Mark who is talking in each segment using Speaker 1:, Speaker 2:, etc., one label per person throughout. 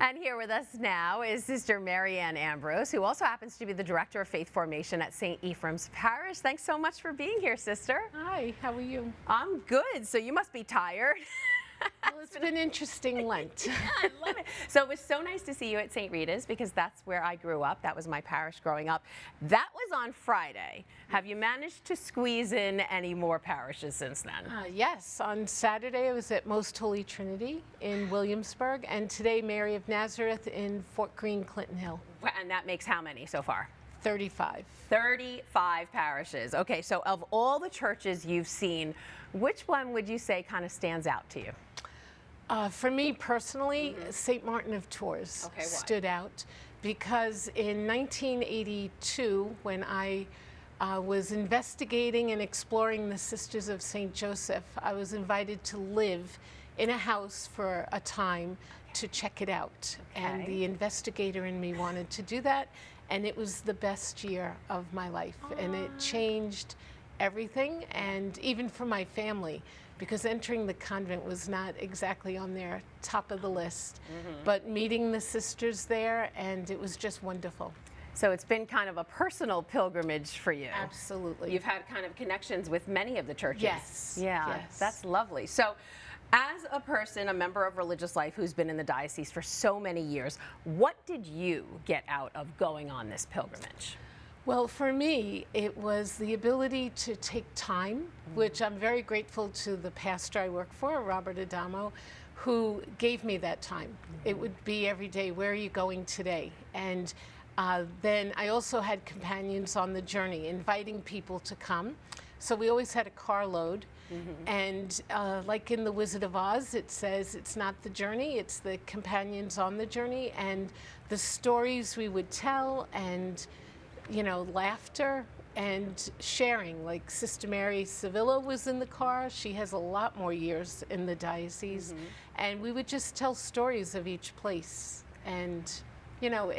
Speaker 1: And here with us now is Sister Mary Ann Ambrose, who also happens to be the Director of Faith Formation at St. Ephrem's Parish. Thanks so much for being here, Sister.
Speaker 2: Hi, how are you?
Speaker 1: I'm good, so you must be tired.
Speaker 2: Well, it's been an interesting Lent.
Speaker 1: Yeah, I love it. So it was so nice to see you at St. Rita's because that's where I grew up. That was my parish growing up. That was on Friday. Have you managed to squeeze in any more parishes since then?
Speaker 2: Yes, on Saturday I was at Most Holy Trinity in Williamsburg, and today Mary of Nazareth in Fort Greene, Clinton Hill.
Speaker 1: And that makes how many so far?
Speaker 2: 35.
Speaker 1: 35 parishes. Okay, so of all the churches you've seen, which one would you say kind of stands out to you?
Speaker 2: For me personally, St. Martin of Tours stood out because in 1982, when I was investigating and exploring the Sisters of St. Joseph, I was invited to live in a house for a time to check it out. And the investigator in me wanted to do that, and it was the best year of my life. And it changed everything, and even for my family, because entering the convent was not exactly on their top of the list, but meeting the sisters there, and it was just wonderful.
Speaker 1: So it's been kind of a personal pilgrimage for you.
Speaker 2: Absolutely.
Speaker 1: You've had kind of connections with many of the churches.
Speaker 2: Yes.
Speaker 1: Yeah,
Speaker 2: yes.
Speaker 1: That's lovely. So as a person, a member of religious life who's been in the diocese for so many years, what did you get out of going on this pilgrimage?
Speaker 2: Well, for me, it was the ability to take time, which I'm very grateful to the pastor I work for, Robert Adamo, who gave me that time. It would be every day, where are you going today? And then I also had companions on the journey, inviting people to come. So we always had a carload. And like in The Wizard of Oz, it says it's not the journey, it's the companions on the journey, and the stories we would tell, and you know, laughter and sharing. Like Sister Mary Sevilla was in the car. She has a lot more years in the diocese. And we would just tell stories of each place. And, you know,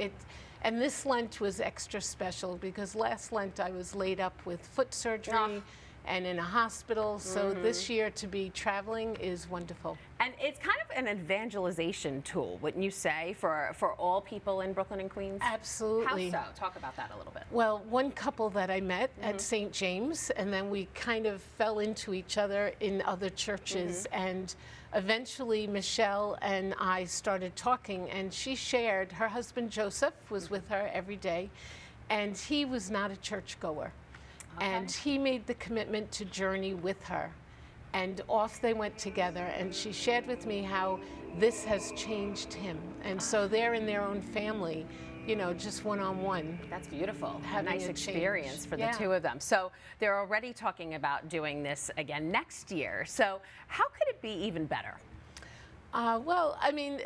Speaker 2: and this Lent was extra special because last Lent I was laid up with foot surgery and in a hospital. So this year to be traveling is wonderful.
Speaker 1: And it's kind of an evangelization tool, wouldn't you say, for all people in Brooklyn and Queens?
Speaker 2: Absolutely.
Speaker 1: How so? Talk about that a little bit.
Speaker 2: Well, one couple that I met at St. James, and then we kind of fell into each other in other churches, and eventually Michelle and I started talking, and she shared, her husband Joseph was with her every day, and he was not a churchgoer. And he made the commitment to journey with her. And off they went together, and she shared with me how this has changed him. And so they're in their own family, you know, just one-on-one.
Speaker 1: That's beautiful. A nice experience for the two of them. So they're already talking about doing this again next year. So how could it be even better?
Speaker 2: Well, I mean,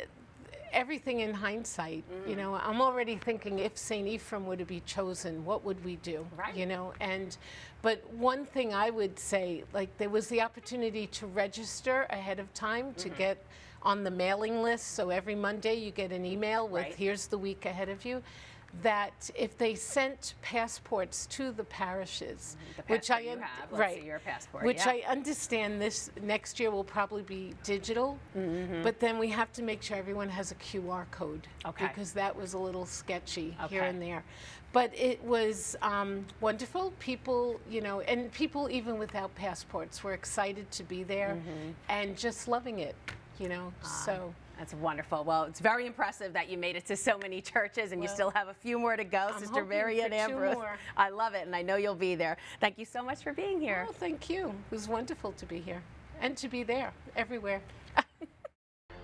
Speaker 2: everything in hindsight, you know, I'm already thinking if St. Ephrem were to be chosen, what would we do? You know, but one thing I would say, like, there was the opportunity to register ahead of time to get on the mailing list. So every Monday you get an email with here's the week ahead of you. That if they sent passports to the parishes, which I
Speaker 1: see your passport,
Speaker 2: which I understand this next year will probably be digital, but then we have to make sure everyone has a QR code, because that was a little sketchy here and there. But it was wonderful. People, you know, and people even without passports were excited to be there and just loving it, you know. So.
Speaker 1: That's wonderful. Well, it's very impressive that you made it to so many churches, and you still have a few more to go. Sister Mary Ann Ambrose. I love it, and I know you'll be there. Thank you so much for being here.
Speaker 2: Oh, thank you. It was wonderful to be here and to be there everywhere.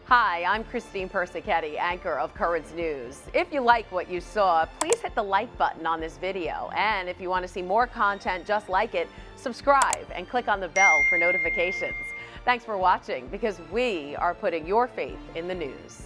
Speaker 1: Hi, I'm Christine Persichetti, anchor of Currents News. If you like what you saw, please hit the like button on this video. And if you want to see more content just like it, subscribe and click on the bell for notifications. Thanks for watching, because we are putting your faith in the news.